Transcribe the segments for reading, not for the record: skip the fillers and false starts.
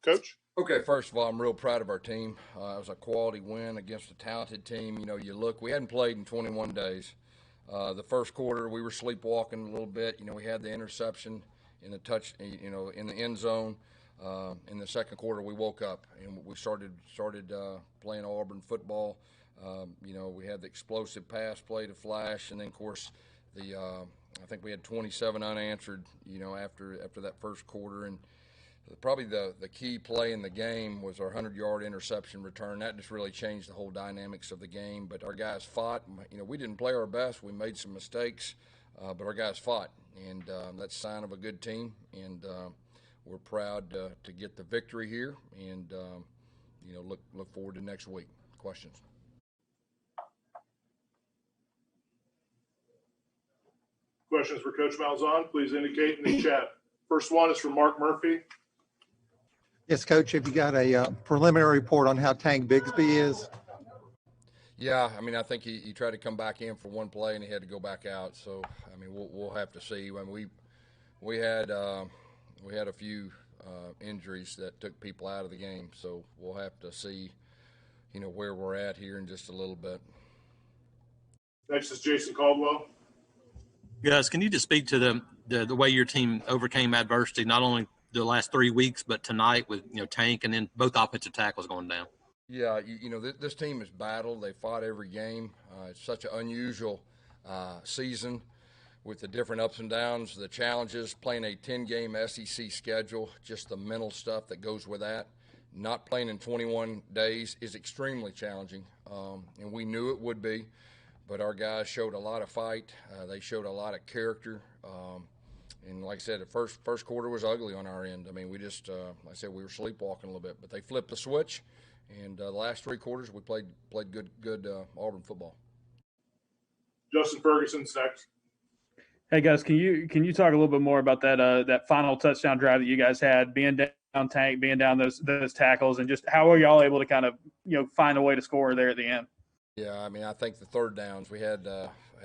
Coach? Okay, first of all, I'm real proud of our team. It was a quality win against a talented team. You know, we hadn't played in 21 days. The first quarter, we were sleepwalking a little bit. You know, we had the interception in the in the end zone. In the second quarter, we woke up and we started playing Auburn football. You know, we had the explosive pass play to Flash, and then of course I think we had 27 unanswered. You know, after that first quarter, and probably the key play in the game was our 100-yard interception return. That just really changed the whole dynamics of the game. But our guys fought. You know, we didn't play our best. We made some mistakes, but our guys fought, and that's a sign of a good team. And we're proud to get the victory here, and you know, look forward to next week. Questions? Questions for Coach Malzahn, please indicate in the chat. First one is from Mark Murphy. Yes, Coach, have you got a preliminary report on how Tank Bigsby is? Yeah, I mean, I think he tried to come back in for one play and he had to go back out. So, I mean, we'll have to see. I mean, we had a few injuries that took people out of the game, so we'll have to see, you know, where we're at here in just a little bit. Next is Jason Caldwell. Guys, can you just speak to the way your team overcame adversity, not only the last 3 weeks, but tonight with, you know, Tank and then both offensive tackles going down? Yeah, you know, this team has battled. They fought every game. It's such an unusual season with the different ups and downs, the challenges, playing a 10-game SEC schedule, just the mental stuff that goes with that. Not playing in 21 days is extremely challenging, and we knew it would be. But our guys showed a lot of fight. They showed a lot of character. And like I said, the first quarter was ugly on our end. I mean, we just, like I said, we were sleepwalking a little bit. But they flipped the switch, and the last three quarters we played good Auburn football. Justin Ferguson's next. Hey guys, can you talk a little bit more about that final touchdown drive that you guys had, being down Tank, being down those tackles, and just how are y'all able to kind of, you know, find a way to score there at the end? Yeah, I mean, I think the third downs, we had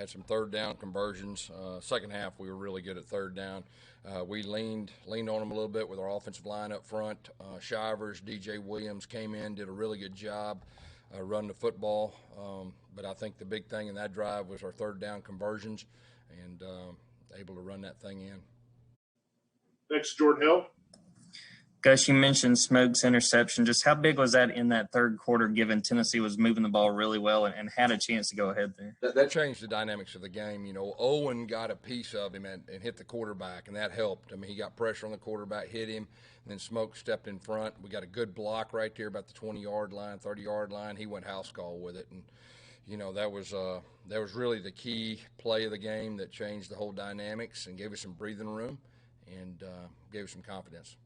some third down conversions. Second half, we were really good at third down. We leaned on them a little bit with our offensive line up front. Shivers, DJ Williams came in, did a really good job running the football. But I think the big thing in that drive was our third down conversions and able to run that thing in. Next, Jordan Hill. Gus, you mentioned Smoke's interception. Just how big was that in that third quarter, given Tennessee was moving the ball really well and had a chance to go ahead there? That changed the dynamics of the game. You know, Owen got a piece of him and hit the quarterback, and that helped. I mean, he got pressure on the quarterback, hit him, and then Smoke stepped in front. We got a good block right there about the 20-yard line, 30-yard line. He went house call with it, and you know, that was really the key play of the game that changed the whole dynamics and gave us some breathing room and gave us some confidence.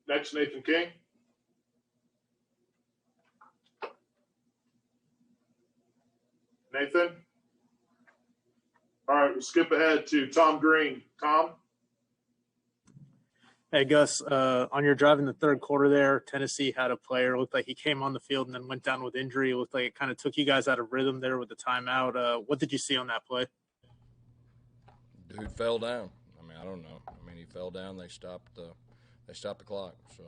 Next, Nathan King. Nathan? All right, we'll skip ahead to Tom Green. Tom? Hey, Gus, on your drive in the third quarter there, Tennessee had a player. It looked like he came on the field and then went down with injury. It looked like it kind of took you guys out of rhythm there with the timeout. What did you see on that play? Dude fell down. I mean, I don't know. I mean, he fell down. They stopped the clock. So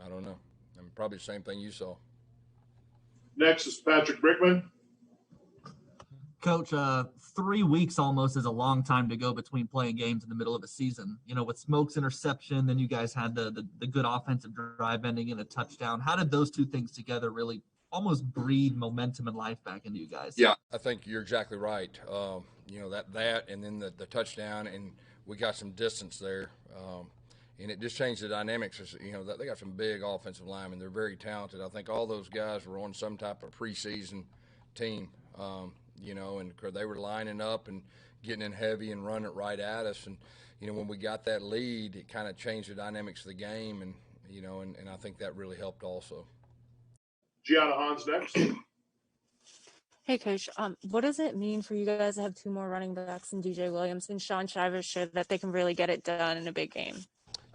I don't know. I mean, probably the same thing you saw. Next is Patrick Brickman. Coach, 3 weeks almost is a long time to go between playing games in the middle of a season. You know, with Smoke's interception, then you guys had the good offensive drive ending in a touchdown. How did those two things together really almost breed momentum and life back into you guys? Yeah, I think you're exactly right. You know, that and then the touchdown, and we got some distance there. And it just changed the dynamics. You know, they got some big offensive linemen. They're very talented. I think all those guys were on some type of preseason team, you know, and they were lining up and getting in heavy and running it right at us. And, you know, when we got that lead, it kind of changed the dynamics of the game. And, you know, and I think that really helped also. Gianna Hans next. Hey, Coach, what does it mean for you guys to have two more running backs in DJ Williams and Sean Shivers showed that they can really get it done in a big game?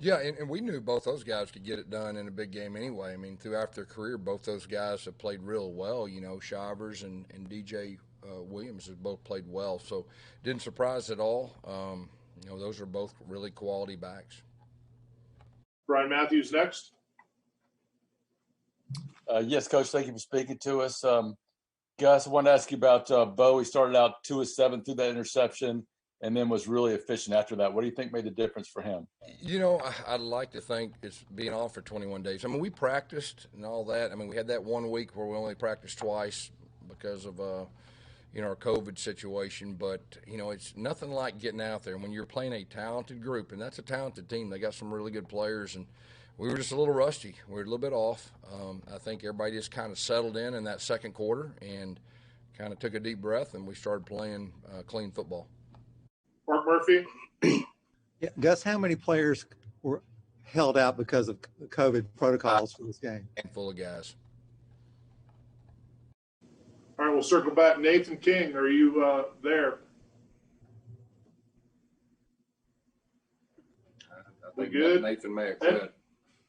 Yeah, and we knew both those guys could get it done in a big game anyway. I mean, throughout their career, both those guys have played real well. You know, Shivers and DJ Williams have both played well. So didn't surprise at all. You know, those are both really quality backs. Brian Matthews next. Yes, Coach. Thank you for speaking to us. Gus, I wanted to ask you about Bo. He started out 2 of 7 through that interception and then was really efficient after that. What do you think made the difference for him? You know, I'd like to think it's being off for 21 days. I mean, we practiced and all that. I mean, we had that 1 week where we only practiced twice because of, you know, our COVID situation. But, you know, it's nothing like getting out there. When you're playing a talented group, and that's a talented team, they got some really good players, and we were just a little rusty. We were a little bit off. I think everybody just kind of settled in that second quarter and kind of took a deep breath, and we started playing clean football. Mark Murphy. Yeah, Gus, how many players were held out because of COVID protocols for this game? Handful of guys. All right, we'll circle back. Nathan King, are you there? I We think good? Nathan may have quit.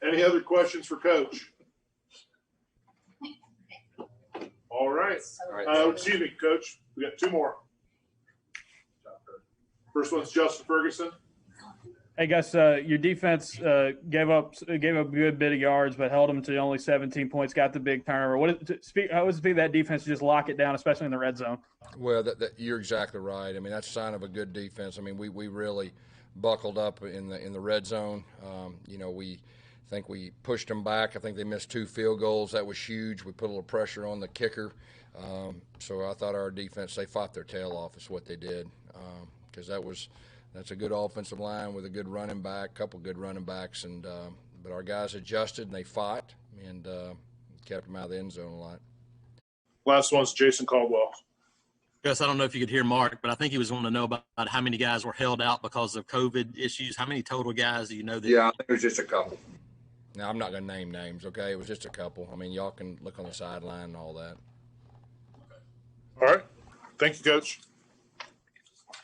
Any other questions for Coach? All right. Excuse me, Coach. We got 2 more. First one's Justin Ferguson. Hey, Gus, your defense gave up a good bit of yards, but held them to only 17 points. Got the big turnover. How was it for that defense to just lock it down, especially in the red zone? Well, you're exactly right. I mean, that's a sign of a good defense. I mean, we really buckled up in the red zone. You know, I think we pushed them back. I think they missed 2 field goals. That was huge. We put a little pressure on the kicker. So I thought our defense, they fought their tail off is what they did, because that's a good offensive line with a good running back, couple good running backs, and but our guys adjusted and they fought and kept them out of the end zone a lot. Last one's Jason Caldwell. Gus, I don't know if you could hear Mark, but I think he was wanting to know about how many guys were held out because of COVID issues. How many total guys do you know that? Yeah, I think it was just a couple. Now, I'm not going to name names, okay? It was just a couple. I mean, y'all can look on the sideline and all that. All right. Thank you, Coach.